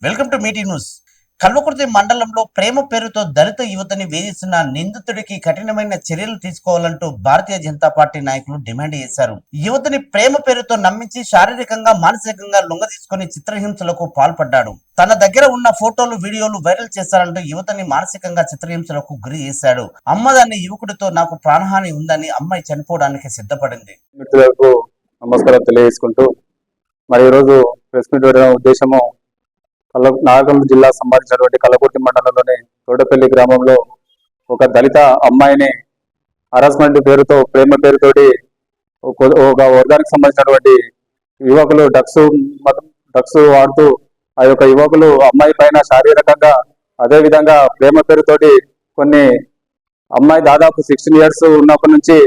Welcome to Meitei news. Kalwakurthy మండలంలో ప్రేమ పేరుతో దళిత యువతని వేధిస్తున్న నిందితుడికి కఠినమైన చర్యలు తీసుకోవాలంటూ భారతీయ జనతా పార్టీ నాయకులు డిమాండ్ చేశారు. యువతని ప్రేమ పేరుతో నమ్మించి శారీరకంగా మానసికంగా లొంగదీసుకుని చిత్రహింసలకు పాల్పడ్డాడు. తన దగ్గర ఉన్న ఫోటోలు వీడియోలు వైరల్ చేశారంటూ యువతని మానసికంగా చిత్రహింసలకు గురి చేశాడు. అమ్మదాన్ని యువకుడితో నాకు ప్రాణహాని ఉందని అమ్మాయి చనిపోవడానికి సిద్ధపడింది. మిత్రులకు నమస్కారం తెలియజేసుకుంటూ మరి ఈరోజు ప్రెస్ మీట్ పెట్టడం ఉద్దేశము నాగర్కర్నూలు జిల్లా సంబంధించినటువంటి కల్వకుర్తి మండలంలోని తోటపల్లి గ్రామంలో ఒక దళిత అమ్మాయిని హరాస్మెంట్ పేరుతో ప్రేమ పేరుతోటి ఒక వర్గానికి సంబంధించినటువంటి యువకులు డ్రగ్స్ వాడుతూ ఆ యొక్క యువకులు అమ్మాయి పైన శారీరకంగా అదే విధంగా ప్రేమ పేరుతోటి కొన్ని అమ్మాయి దాదాపు 16 years ఉన్నప్పటి నుంచి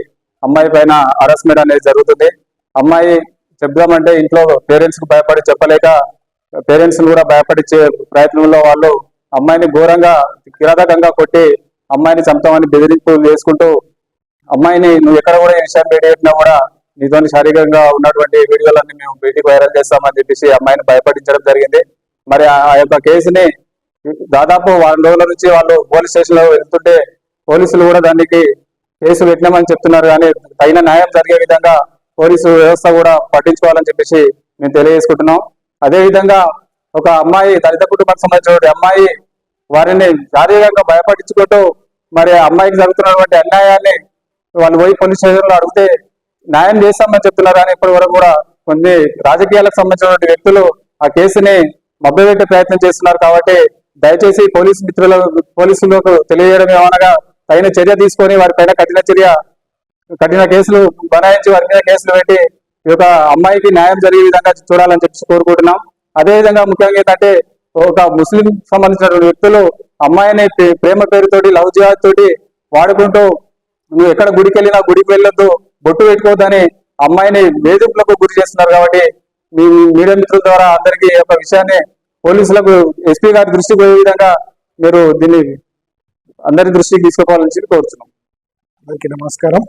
అమ్మాయి పైన హరాస్మెంట్ అనేది జరుగుతుంది. అమ్మాయి చెప్దామంటే ఇంట్లో పేరెంట్స్ కు భయపడి చెప్పలేక పేరెంట్స్ కూడా భయపడిచ్చే ప్రయత్నంలో వాళ్ళు అమ్మాయిని ఘోరంగా కిరాతకంగా కొట్టి అమ్మాయిని చంపుతామని బెదిరింపులు చేసుకుంటూ అమ్మాయిని నువ్వు ఎక్కడ కూడా ఈ విషయం బయట పెట్టినా కూడా నీతో శారీరకంగా ఉన్నటువంటి వీడియోలన్నీ మేము బయటికి వైరల్ చేస్తామని చెప్పేసి అమ్మాయిని భయపడించడం జరిగింది. మరి ఆ యొక్క కేసుని దాదాపు 1 రోజుల నుంచి వాళ్ళు పోలీస్ స్టేషన్ లో వెళ్తుంటే పోలీసులు కూడా దానికి కేసు పెట్టినామని చెప్తున్నారు. కానీ తగిన న్యాయం జరిగే విధంగా పోలీసు వ్యవస్థ కూడా పట్టించుకోవాలని చెప్పేసి మేము తెలియజేసుకుంటున్నాం. అదేవిధంగా ఒక అమ్మాయి దళిత కుటుంబానికి సంబంధించిన అమ్మాయి వారిని శారీరకంగా భయపడించుకుంటూ మరి అమ్మాయికి జరుగుతున్నటువంటి అన్యాయాన్ని వాళ్ళు పోయి పోలీస్ స్టేషన్లో అడిగితే న్యాయం చేస్తామని చెప్తున్నారు. కానీ ఇప్పటి వరకు కూడా కొన్ని రాజకీయాలకు సంబంధించినటువంటి వ్యక్తులు ఆ కేసుని మభ్యపెట్టే ప్రయత్నం చేస్తున్నారు. కాబట్టి దయచేసి పోలీసులకు తెలియజేయడం ఏమనగా తగిన చర్య తీసుకొని వారిపైన కఠిన కేసులు బనాయించి వారి మీద కేసులు పెట్టి ఈ యొక్క అమ్మాయికి న్యాయం జరిగే విధంగా చూడాలని చెప్పి కోరుకుంటున్నాం. అదేవిధంగా ముఖ్యంగా ఏంటంటే ఒక ముస్లిం సంబంధించిన వ్యక్తులు అమ్మాయిని ప్రేమ పేరుతోటి లవ్ జిహాద్ తోటి వాడుకుంటూ నువ్వు ఎక్కడ గుడికి వెళ్ళినా గుడికి వెళ్ళొద్దు, బొట్టు పెట్టుకోవద్దని అమ్మాయిని వేధింపులకు గురి చేస్తున్నారు. కాబట్టి మీ మీడియా మిత్రుల ద్వారా అందరికీ ఒక విషయాన్ని పోలీసులకు ఎస్పీ గారి దృష్టికి పోయే విధంగా మీరు దీన్ని అందరి దృష్టికి తీసుకోవాలని చెప్పి కోరుతున్నాం. అందరికీ నమస్కారం.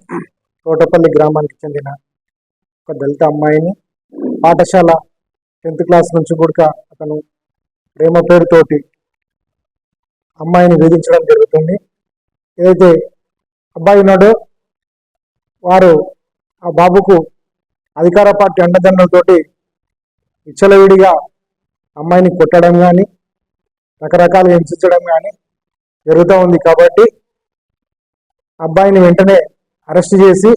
తోటపల్లి గ్రామానికి చెందిన ఒక దళిత అమ్మాయిని పాఠశాల 10th class నుంచి కూడా అతను ప్రేమ పేరుతోటి అమ్మాయిని వేధించడం జరుగుతుంది. ఏదైతే అబ్బాయి ఉన్నాడో వారు ఆ బాబుకు అధికార పార్టీ అండదండలతోటి విచ్చలవిడిగా అమ్మాయిని కొట్టడం కానీ రకరకాలుగా హింసించడం కానీ జరుగుతూ ఉంది. కాబట్టి అబ్బాయిని వెంటనే అరెస్ట్ చేసి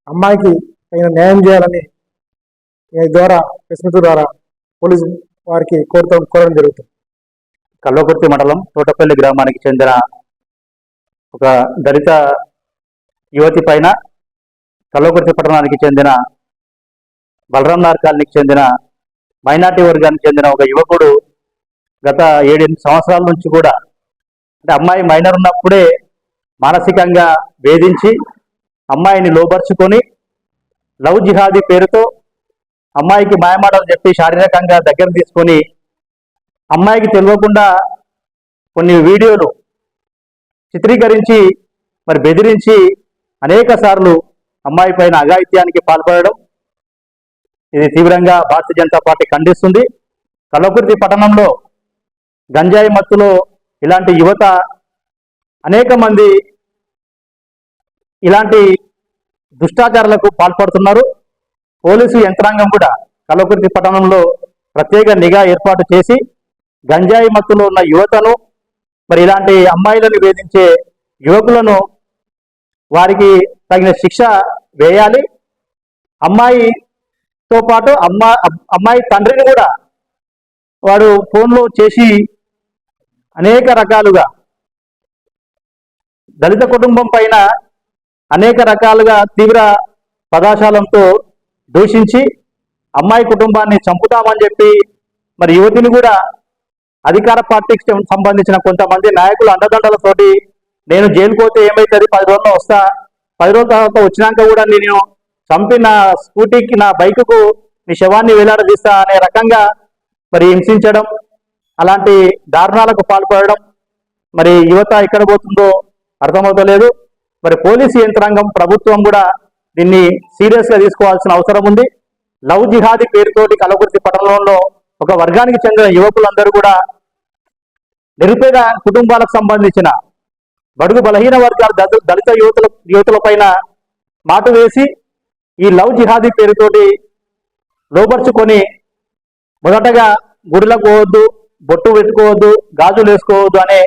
అమ్మాయికి తగిన న్యాయం చేయాలని ద్వారా ప్రెస్ మీట్ ద్వారా పోలీసు వారికి కోరడం జరుగుతుంది. కల్వకుర్తి మండలం తోటపల్లి గ్రామానికి చెందిన ఒక దళిత యువతి పైన కల్వకుర్తి పట్టణానికి చెందిన బలరాం నగర్ కాలనీకి చెందిన మైనార్టీ వర్గానికి చెందిన ఒక యువకుడు గత 7-8 సంవత్సరాల నుంచి కూడా అంటే అమ్మాయి మైనర్ ఉన్నప్పుడే మానసికంగా వేధించి అమ్మాయిని లోబర్చుకొని లవ్ జిహాదీ పేరుతో అమ్మాయికి మాయమాటలు చెప్పి శారీరకంగా దగ్గర తీసుకొని అమ్మాయికి తెలియకుండా కొన్ని వీడియోలు చిత్రీకరించి మరి బెదిరించి అనేక సార్లు అమ్మాయి పైన అఘాయిత్యానికి పాల్పడడం ఇది తీవ్రంగా భారతీయ జనతా పార్టీ ఖండిస్తుంది. కల్వకుర్తి పట్టణంలో గంజాయి మత్తులో ఇలాంటి యువత అనేక మంది ఇలాంటి దుష్టాచారాలకు పాల్పడుతున్నారు. పోలీసు యంత్రాంగం కూడా కల్వకుర్తి పట్టణంలో ప్రత్యేక నిఘా ఏర్పాటు చేసి గంజాయి మత్తులో ఉన్న యువతను మరి ఇలాంటి అమ్మాయిలను వేధించే యువకులను వారికి తగిన శిక్ష వేయాలి. అమ్మాయితో పాటు అమ్మాయి తండ్రిని కూడా వాడు ఫోన్లో చేసి అనేక రకాలుగా దళిత కుటుంబం పైన అనేక రకాలుగా తీవ్ర పదాశాలంతో దూషించి అమ్మాయి కుటుంబాన్ని చంపుతామని చెప్పి మరి యువతిని కూడా అధికార పార్టీకి సంబంధించిన కొంతమంది నాయకులు అండదండలతోటి నేను జైలుకు పోతే ఏమైతుంది, 10 రోజుల్లో వస్తా, 10 రోజుల తర్వాత వచ్చినాక కూడా నేను చంపి నా స్కూటీకి నా బైకుకు నీ శవాన్ని వేలాడదీస్తా అనే రకంగా మరి హింసించడం అలాంటి దారుణాలకు పాల్పడడం మరి యువత ఎక్కడ పోతుందో అర్థమవుతలేదు. మరి పోలీసు యంత్రాంగం ప్రభుత్వం కూడా దీన్ని సీరియస్ గా తీసుకోవాల్సిన అవసరం ఉంది. లవ్ జిహాదీ పేరుతోటి కల్వకుర్తి పట్టణంలో ఒక వర్గానికి చెందిన యువకులందరూ కూడా నిరుపేద కుటుంబాలకు సంబంధించిన బడుగు బలహీన వర్గాల దళిత యువతుల పైన మాట వేసి ఈ లవ్ జిహాదీ పేరుతోటి లోపరుచుకొని మొదటగా గుడిలకు పోవద్దు, బొట్టు పెట్టుకోవద్దు, గాజులు వేసుకోవద్దు అనే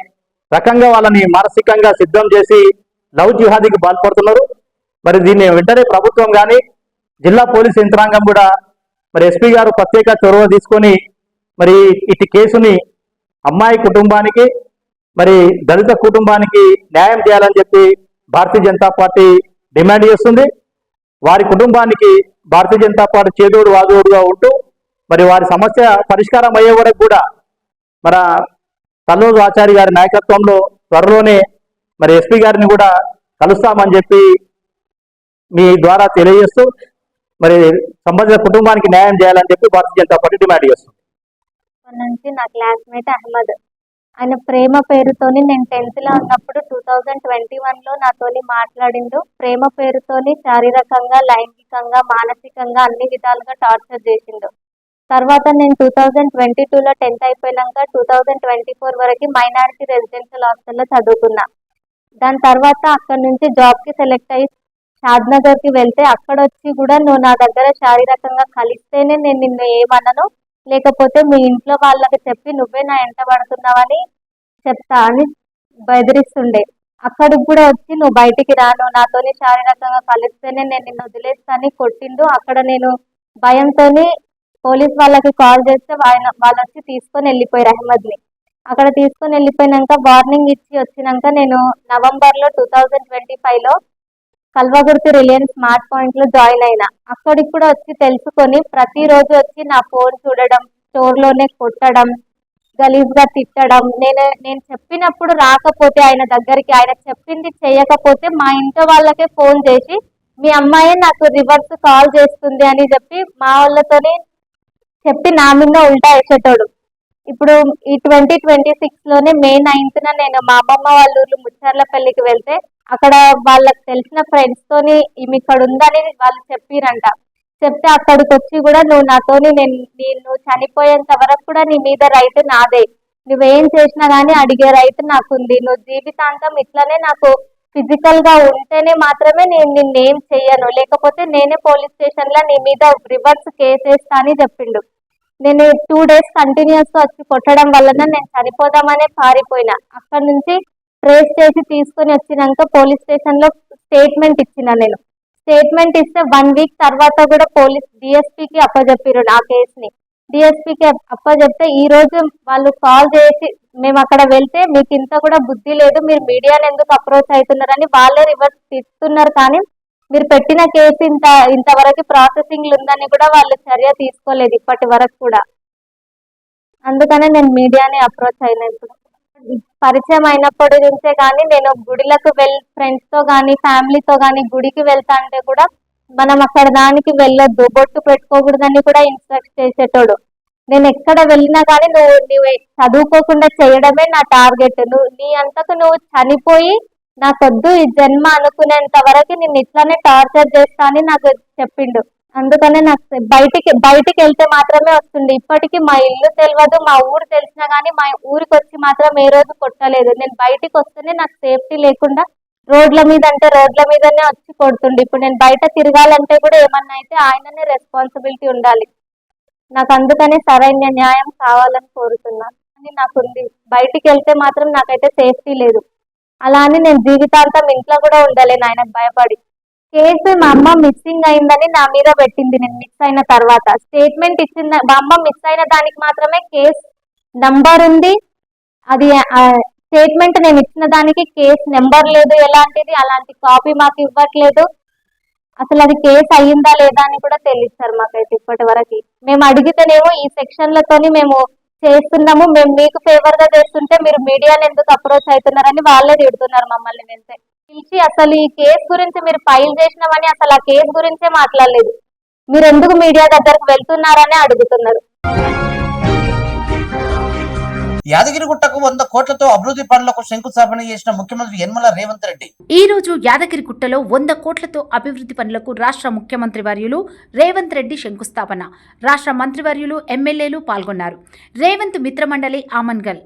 రకంగా వాళ్ళని మానసికంగా సిద్ధం చేసి లవ్ జిహాదీకి పాల్పడుతున్నారు. మరి దీన్ని వెంటనే ప్రభుత్వం కానీ జిల్లా పోలీస్ యంత్రాంగం కూడా మరి ఎస్పీ గారు ప్రత్యేక చొరవ తీసుకొని మరి ఇటు కేసుని అమ్మాయి కుటుంబానికి మరి దళిత కుటుంబానికి న్యాయం చేయాలని చెప్పి భారతీయ జనతా పార్టీ డిమాండ్ చేస్తుంది. వారి కుటుంబానికి భారతీయ జనతా పార్టీ చేదోడు వాదోడుగా ఉంటూ మరి వారి సమస్య పరిష్కారం అయ్యే వరకు కూడా మన తల్లోజు ఆచారి గారి నాయకత్వంలో త్వరలోనే మరి ఎస్పీ గారిని కూడా కలుస్తామని చెప్పి మీ ద్వారా తెలియజేస్తూ మరి సంబంధిత కుటుంబానికి న్యాయం చేయాలని చెప్పి భారతీయ జనతా పార్టీ డిమాండ్ చేస్తుంది. నుంచి నా క్లాస్మేట్ అహ్మద్, ఆయన ప్రేమ పేరుతోని నేను 10th లో ఉన్నప్పుడు 2021లో నాతోని మాట్లాడిండు. ప్రేమ పేరుతోని శారీరకంగా, లైంగికంగా, మానసికంగా అన్ని విధాలుగా టార్చర్ చేసిండు. తర్వాత నేను 2022లో 10th అయిపోయినాక 2024 వరకు మైనారిటీ రెసిడెన్షియల్ హాస్టల్లో చదువుకున్నా. దాని తర్వాత అక్కడ నుంచి జాబ్కి సెలెక్ట్ అయ్యి షాద్నగర్కి వెళ్తే అక్కడ వచ్చి కూడా నువ్వు నా దగ్గర శారీరకంగా కలిస్తేనే నేను నిన్ను ఏమనను, లేకపోతే మీ ఇంట్లో వాళ్ళకి చెప్పి నువ్వే నా ఎంట పడుతున్నావని చెప్తా అని బెదిరిస్తుండే. అక్కడికి కూడా వచ్చి నువ్వు బయటికి రాను, నాతోని శారీరకంగా కలిస్తేనే నేను నిన్ను వదిలేస్తాని కొట్టిండు. అక్కడ నేను భయంతోని పోలీస్ వాళ్ళకి కాల్ చేస్తే వాళ్ళు వచ్చి తీసుకొని వెళ్ళిపోయారు అహ్మద్ని. అక్కడ తీసుకొని వెళ్ళిపోయినాక వార్నింగ్ ఇచ్చి వచ్చినాక నేను నవంబర్లో 2025లో కల్వకుర్తి రిలయన్స్ స్మార్ట్ పాయింట్లో జాయిన్ అయినా. అక్కడికి కూడా వచ్చి తెలుసుకొని ప్రతిరోజు వచ్చి నా ఫోన్ చూడడం, స్టోర్లోనే కొట్టడం, గలీజ్గా తిట్టడం. నేను చెప్పినప్పుడు రాకపోతే ఆయన దగ్గరికి, ఆయన చెప్పింది చేయకపోతే మా ఇంట్లో వాళ్ళకే ఫోన్ చేసి మీ అమ్మాయి నాకు రివర్స్ కాల్ చేస్తుంది అని చెప్పి మా వాళ్ళతోనే చెప్పి నా మీద ఉల్టా వేసేటోడు. ఇప్పుడు ఈ 2026లోనే మే 9న నేను మా అమ్మమ్మ వాళ్ళ ఊర్లో ముచ్చర్లపల్లికి వెళ్తే అక్కడ వాళ్ళకి తెలిసిన ఫ్రెండ్స్ తోని ఈమె ఇక్కడ ఉందని వాళ్ళు చెప్పిరంట. చెప్తే అక్కడికి వచ్చి కూడా నువ్వు నాతోని నువ్వు చనిపోయేంత వరకు కూడా నీ మీద రైట్ నాదే, నువ్వేం చేసినా కానీ అడిగే రైట్ నాకుంది, నువ్వు జీవితాంతం ఇట్లనే నాకు ఫిజికల్ గా ఉంటేనే మాత్రమే నేను నిన్నేం చెయ్యను, లేకపోతే నేనే పోలీస్ స్టేషన్ లో నీ మీద రివర్స్ కేసు వేస్తా అని చెప్పిండు. నేను 2 days కంటిన్యూస్ గా వచ్చి కొట్టడం వలన నేను చనిపోదామనే పారిపోయినా. అక్కడ నుంచి ట్రేస్ చేసి తీసుకొని వచ్చినాక పోలీస్ స్టేషన్ లో స్టేట్మెంట్ ఇచ్చిన. నేను స్టేట్మెంట్ ఇస్తే 1 week తర్వాత కూడా పోలీస్ డిఎస్పీకి అప్పచెప్పారు ఆ కేసుని. డిఎస్పీకి అప్పచెప్తే ఈ రోజు వాళ్ళు కాల్ చేసి మేము అక్కడ వెళ్తే మీకు ఇంత కూడా బుద్ధి లేదు, మీరు మీడియాని ఎందుకు అప్రోచ్ అవుతున్నారని వాళ్ళే రివర్స్ తీస్తున్నారు. కానీ మీరు పెట్టిన కేసు ఇంతవరకు ప్రాసెసింగ్ ఉందని కూడా వాళ్ళు చర్య తీసుకోలేదు ఇప్పటి వరకు కూడా. అందుకనే నేను మీడియాని అప్రోచ్ అయినా. ఇప్పుడు పరిచయం అయినప్పటి నుంచే కానీ నేను గుడిలకు ఫ్రెండ్స్ తో కానీ ఫ్యామిలీతో కానీ గుడికి వెళ్తా అంటే కూడా మనం అక్కడ దానికి వెళ్ళొద్దు, బొట్టు పెట్టుకోకూడదని కూడా ఇన్స్ట్రక్ట్ చేసేటోడు. నేను ఎక్కడ వెళ్ళినా కానీ నువ్వు చదువుకోకుండా చేయడమే నా టార్గెట్, నీ అంతకు నువ్వు చనిపోయి నాకొద్దు ఈ జన్మ అనుకునేంత వరకు నేను ఇట్లానే టార్చర్ చేస్తా అని నాకు చెప్పిండు. అందుకనే నాకు బయటికి వెళ్తే మాత్రమే వస్తుంది. ఇప్పటికీ మా ఇల్లు తెలియదు, మా ఊరు తెలిసినా కానీ మా ఊరికి వచ్చి మాత్రం ఏ రోజు కొట్టలేదు. నేను బయటికి వస్తేనే నాకు సేఫ్టీ లేకుండా రోడ్ల మీద అంటే రోడ్ల మీదనే వచ్చి కొడుతుండే. ఇప్పుడు నేను బయట తిరగాలంటే కూడా ఏమన్నా అయితే ఆయననే రెస్పాన్సిబిలిటీ ఉండాలి. నాకు అందుకనే సరైన న్యాయం కావాలని కోరుతున్నాను అని నాకుంది. బయటికి వెళ్తే మాత్రం నాకైతే సేఫ్టీ లేదు. అలా అని నేను జీవితాంతం ఇంట్లో కూడా ఉండలేను ఆయనకు భయపడి. కేసు మా అమ్మ మిస్సింగ్ అయిందని నా మీద పెట్టింది. నేను మిస్ అయిన తర్వాత స్టేట్మెంట్ ఇచ్చింది. మా అమ్మ మిస్ అయిన దానికి మాత్రమే కేసు నంబర్ ఉంది. అది స్టేట్మెంట్ నేను ఇచ్చిన దానికి కేసు నెంబర్ లేదు, ఎలాంటిది అలాంటి కాపీ మాకు ఇవ్వట్లేదు. అసలు అది కేసు అయ్యిందా లేదా అని కూడా తెలియదు సార్ మాకైతే ఇప్పటి వరకు. మేము అడిగితేనేమో ఈ సెక్షన్లతోని మేము చేస్తున్నాము, మేము మీకు ఫేవర్ గా చేస్తుంటే మీరు మీడియాని ఎందుకు అప్రోచ్ అవుతున్నారని వాళ్ళే తిడుతున్నారు మమ్మల్ని. వెళ్తే పిలిచి అసలు ఈ కేసు గురించి మీరు ఫైల్ చేసినామని అసలు ఆ కేసు గురించే మాట్లాడలేదు, మీరు ఎందుకు మీడియా దగ్గరకు వెళ్తున్నారని అడుగుతున్నారు. యాదగిరిగుట్టకు 100 కోట్లతో అభివృద్ధి పనులకు శంకుస్థాపన చేసిన ముఖ్యమంత్రి యనమల రేవంత్ రెడ్డి. ఈ రోజు యాదగిరిగుట్టలో 100 కోట్లతో అభివృద్ధి పనులకు రాష్ట్ర ముఖ్యమంత్రి వర్యులు రేవంత్ రెడ్డి శంకుస్థాపన. రాష్ట్ర మంత్రివర్యులు, ఎమ్మెల్యేలు పాల్గొన్నారు. రేవంత్ మిత్రమండలి ఆమన్గల్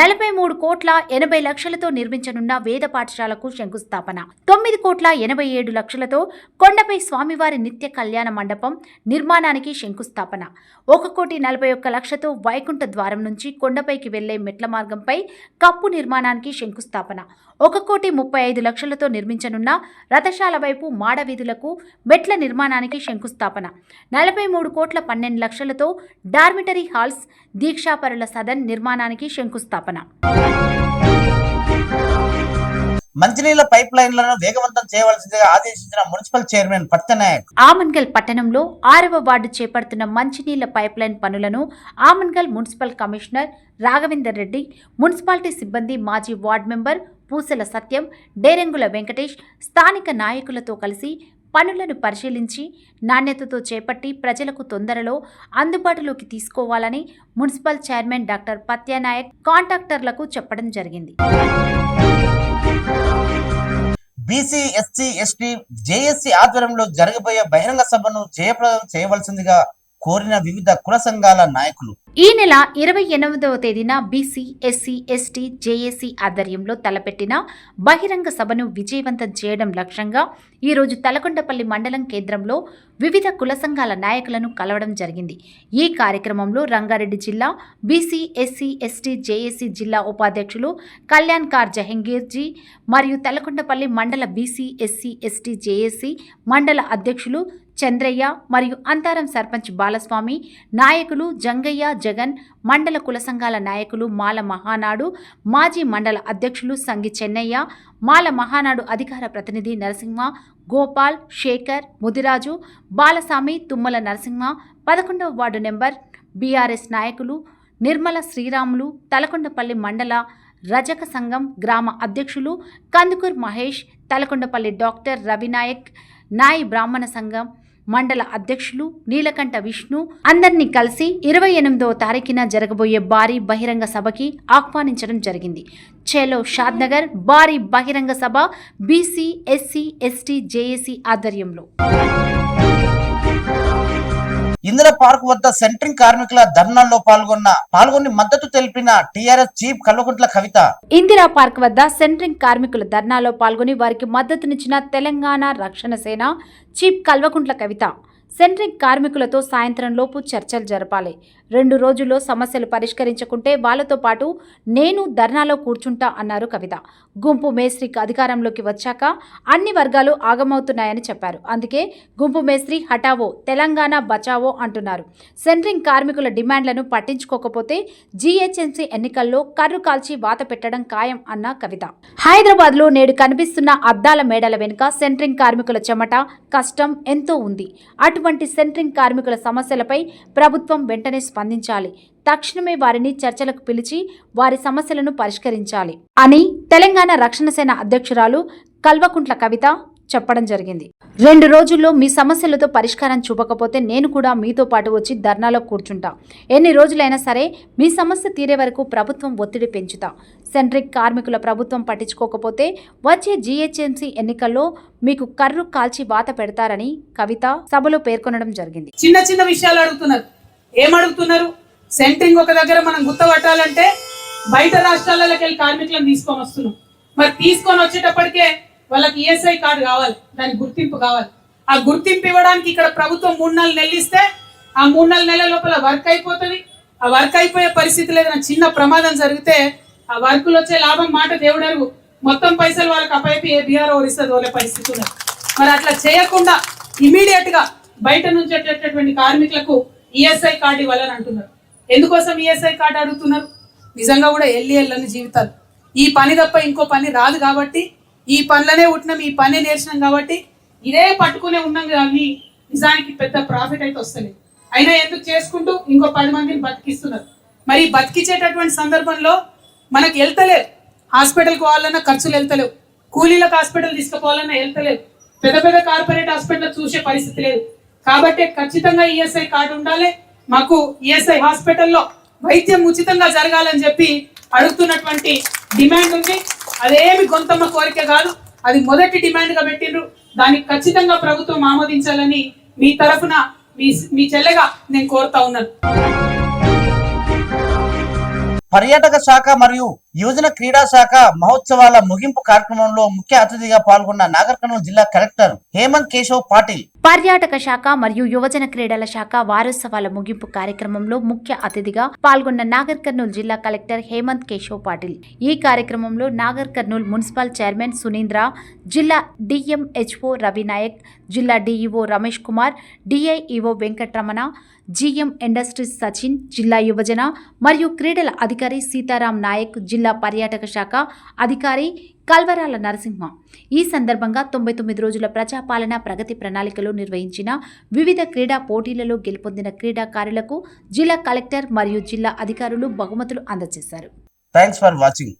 43 కోట్ల 80 లక్షలతో నిర్మించనున్న వేద పాఠశాలకు శంకుస్థాపన. 9 కోట్ల 87 లక్షలతో కొండపై స్వామివారి నిత్య కళ్యాణ మండపం నిర్మాణానికి శంకుస్థాపన. 1,41 లక్షతో వైకుంఠ ద్వారం నుంచి కొండపైకి వెళ్లే మెట్ల మార్గంపై కప్పు నిర్మాణానికి శంకుస్థాపన. 1,35 లక్షలతో నిర్మించనున్న రథశాల వైపు మాడ వీధులకు మెట్ల నిర్మాణానికి శంకుస్థాపన. 43 కోట్ల 12 లక్షలతో డార్మిటరీ హాల్స్, దీక్షాపరుల సదన్ నిర్మాణానికి శంకుస్థాపన. మంచినీళ్ల పైప్ లైన్లను వేగవంతం చేయవలసిందిగా ఆదేశించిన మున్సిపల్ చైర్మన్ పట్టనాయక్. ఆమన్గల్ పట్టణంలో 6వ వార్డు చేపడుతున్న మంచినీళ్ల పైప్ లైన్ పనులను Amangal municipal commissioner Raghavender Reddy, municipality సిబ్బంది, మాజీ వార్డు మెంబర్ పూసల సత్యం, డేరెంగుల వెంకటేష్ స్థానిక నాయకులతో కలిసి పనులను పరిశీలించి నాణ్యతతో చేపట్టి ప్రజలకు తొందరలో అందుబాటులోకి తీసుకోవాలని మున్సిపల్ చైర్మన్ డాక్టర్ పత్యానాయక్ కాంట్రాక్టర్లకు చెప్పడం జరిగింది. బీసీ, ఎస్సీ, ఎస్టీ, జేఏసీ ఆధ్వర్యంలో జరగబోయే బహిరంగ సభను జయప్రదం చేయవలసిందిగా కోరిన వివిధ కుల సంఘాల నాయకులు. ఈ నెల 28వ తేదీన బీసీ, ఎస్సీ, ఎస్టీ, జేఏసీ ఆధ్వర్యంలో తలపెట్టిన బహిరంగ సభను విజయవంతం చేయడం లక్ష్యంగా ఈరోజు తలకొండపల్లి మండలం కేంద్రంలో వివిధ కుల సంఘాల నాయకులను కలవడం జరిగింది. ఈ కార్యక్రమంలో రంగారెడ్డి జిల్లా బీసీ, ఎస్సీ, ఎస్టీ, జేఏసీ జిల్లా ఉపాధ్యక్షులు కళ్యాణ్ కార్ జహంగీర్జీ మరియు తలకొండపల్లి మండల బీసీ, ఎస్సీ, ఎస్టీ, జేఏసీ మండల అధ్యక్షులు చంద్రయ్య మరియు అంతారం సర్పంచ్ బాలస్వామి, నాయకులు జంగయ్య, జగన్, మండల కుల సంఘాల నాయకులు మాల మహానాడు మాజీ మండల అధ్యక్షులు సంగి చెన్నయ్య, మాల మహానాడు అధికార ప్రతినిధి నరసింహ, గోపాల్, శేఖర్, ముదిరాజు, బాలస్వామి, తుమ్మల నరసింహ, 11వ వార్డు నెంబర్ బీఆర్ఎస్ నాయకులు నిర్మల శ్రీరాములు, తలకొండపల్లి మండల రజక సంఘం గ్రామ అధ్యక్షులు కందుకూర్ మహేష్, తలకొండపల్లి డాక్టర్ రవినాయక్, నాయి బ్రాహ్మణ సంఘం మండల అధ్యక్షులు నీలకంఠ విష్ణు అందరినీ కలిసి 28వ తారీఖున జరగబోయే భారీ బహిరంగ సభకి ఆహ్వానించడం జరిగింది. చేలో షాద్నగర్ భారీ బహిరంగ సభ బీసీ, ఎస్సీ, ఎస్టీ, జేఏసీ ఆధ్వర్యంలో. ఇందిరా పార్క్ వద్ద సెంట్రింగ్ కార్మికుల ధర్నాల్లో పాల్గొని మద్దతు తెలిపిన TRS chief Kalvakuntla Kavitha. Indira park వద్ద సెంట్రింగ్ కార్మికుల ధర్నాలో పాల్గొని వారికి మద్దతునిచ్చిన తెలంగాణ రక్షణ సేన చీఫ్ కల్వకుంట్ల కవిత, సెంట్రింగ్ కార్మికులతో సాయంత్రం లోపు చర్చలు జరపాలి. 2 రోజుల్లో సమస్యలు పరిష్కరించకుంటే వాళ్లతో పాటు నేను ధర్నాలో కూర్చుంటా అన్నారు కవిత. గుంపు మేస్త్రి అధికారంలోకి వచ్చాక అన్ని వర్గాలు ఆగమవుతున్నాయని చెప్పారు. అందుకే గుంపు మేస్త్రి హటావో, తెలంగాణ బచావో అంటున్నారు. సెంట్రింగ్ కార్మికుల డిమాండ్లను పట్టించుకోకపోతే జీహెచ్ఎంసీ ఎన్నికల్లో కర్రు కాల్చి వాత పెట్టడం ఖాయం అన్న కవిత. హైదరాబాద్లో నేడు కనిపిస్తున్న అద్దాల మేడల వెనుక సెంట్రింగ్ కార్మికుల చెమట, కష్టం ఎంతో ఉంది. అటువంటి సెంట్రింగ్ కార్మికుల సమస్యలపై ప్రభుత్వం వెంటనే స్పందించాలి. తక్షణమే వారిని చర్చలకు పిలిచి వారి సమస్యలను పరిష్కరించాలి అని తెలంగాణ రక్షణ సేన అధ్యక్షురాలు కల్వకుంట్ల కవిత చెప్పడం జరిగింది. 2 రోజుల్లో మీ సమస్యలతో పరిష్కారం చూపకపోతే నేను కూడా మీతో పాటు వచ్చి ధర్నాలో కూర్చుంటా. ఎన్ని రోజులైనా సరే మీ సమస్య తీరే వరకు ప్రభుత్వం ఒత్తిడి పెంచుతా. సెంట్రింగ్ కార్మికుల ప్రభుత్వం పట్టించుకోకపోతే వచ్చే జీహెచ్ఎంసీ ఎన్నికల్లో మీకు కర్రు కాల్చి వాత పెడతారని కవిత సభలో పేర్కొనడం జరిగింది. చిన్న చిన్న విషయాలు అడుగుతున్నారు. ఏమడుగుతున్నారు? సెంట్రింగ్ ఒక దగ్గర మనం గుర్తపట్టాలంటే బయట రాష్ట్రాలకి వెళ్ళి కార్మికులను తీసుకొని వస్తున్నాం. మరి తీసుకొని వచ్చేటప్పటికే వాళ్ళకి ఈఎస్ఐ కార్డు కావాలి, దాని గుర్తింపు కావాలి. ఆ గుర్తింపు ఇవ్వడానికి ఇక్కడ ప్రభుత్వం 3-4 నెలలు ఇస్తే ఆ 3-4 నెలల లోపల వర్క్ అయిపోతుంది. ఆ వర్క్ అయిపోయే పరిస్థితి లేదన్న చిన్న ప్రమాదం జరిగితే ఆ వర్కులు వచ్చే లాభం మాట దేవుడరు, మొత్తం పైసలు వాళ్ళకి అప్పైపి ఏ బీఆర్ఓ ఇస్తుంది వాళ్ళ పరిస్థితి ఉన్నది. మరి అట్లా చేయకుండా ఇమీడియట్ గా బయట నుంచి వచ్చేటటువంటి కార్మికులకు ఈఎస్ఐ కార్డు ఇవ్వాలని అంటున్నారు. ఎందుకోసం ఈఎస్ఐ కార్డు అడుగుతున్నారు? నిజంగా కూడా ఎల్లని జీవితాలు. ఈ పని తప్ప ఇంకో పని రాదు కాబట్టి, ఈ పనులనే ఉంటున్నాం, ఈ పని నేర్చినాం కాబట్టి ఇదే పట్టుకునే ఉన్నాం కానీ నిజానికి పెద్ద ప్రాఫిట్ అయితే వస్తలేదు. అయినా ఎందుకు చేసుకుంటూ ఇంకో 10 మందిని బతికిస్తున్నారు. మరి బతికించేటటువంటి సందర్భంలో మనకు వెళ్తలేదు. హాస్పిటల్కి పోవాలన్నా ఖర్చులు వెళ్తలేవు, కూలీలకు హాస్పిటల్ తీసుకుపోవాలన్నా వెళ్తలేదు, పెద్ద పెద్ద కార్పొరేట్ హాస్పిటల్ చూసే పరిస్థితి లేదు. కాబట్టి ఖచ్చితంగా ఈఎస్ఐ కార్డు ఉండాలి. మాకు ఈఎస్ఐ హాస్పిటల్లో వైద్యం ఉచితంగా జరగాలని చెప్పి అడుగుతున్నటువంటి డిమాండ్ ఉంది. అదేమి గొంతమ్మ కోరిక కాదు, అది మొదటి డిమాండ్ గా పెట్టిండ్రు. దానికి ఖచ్చితంగా ప్రభుత్వం ఆమోదించాలని మీ తరఫున మీ చెల్లెగా నేను కోరుతా ఉన్నాను. పర్యాటక శాఖ మరియు యువజన క్రీడా శాఖ మహోత్సవాల ముగింపు కార్యక్రమంలో ముఖ్య అతిథిగా పాల్గొన్న నాగర్ కర్నూలు జిల్లా కలెక్టర్ హేమంత్ కేశవ్ పాటిల్. పర్యాటక శాఖ మరియు యువజన క్రీడల శాఖ వారోత్సవాల ముగింపు కార్యక్రమంలో ముఖ్య అతిథిగా పాల్గొన్న నాగర్ కర్నూలు జిల్లా కలెక్టర్ హేమంత్ కేశవ్ పాటిల్. ఈ కార్యక్రమంలో నాగర్ కర్నూలు మున్సిపల్ చైర్మన్ సునీంద్ర, జిల్లా డిఎంహెచ్ఓ రవినాయక్, జిల్లా DEO Ramesh Kumar, DIEO Venkataramana, GM industries Sachin, జిల్లా యువజన మరియు క్రీడల అధికారి సీతారాం నాయక్, జిల్లా పర్యాటక శాఖ అధికారి కల్వరాల నరసింహ. ఈ సందర్భంగా 99 రోజుల ప్రజాపాలన ప్రగతి ప్రణాళికలో నిర్వహించిన వివిధ క్రీడా పోటీలలో గెలుపొందిన క్రీడాకారులకు జిల్లా కలెక్టర్ మరియు జిల్లా అధికారులు బహుమతులు అందజేశారు. Thanks for watching.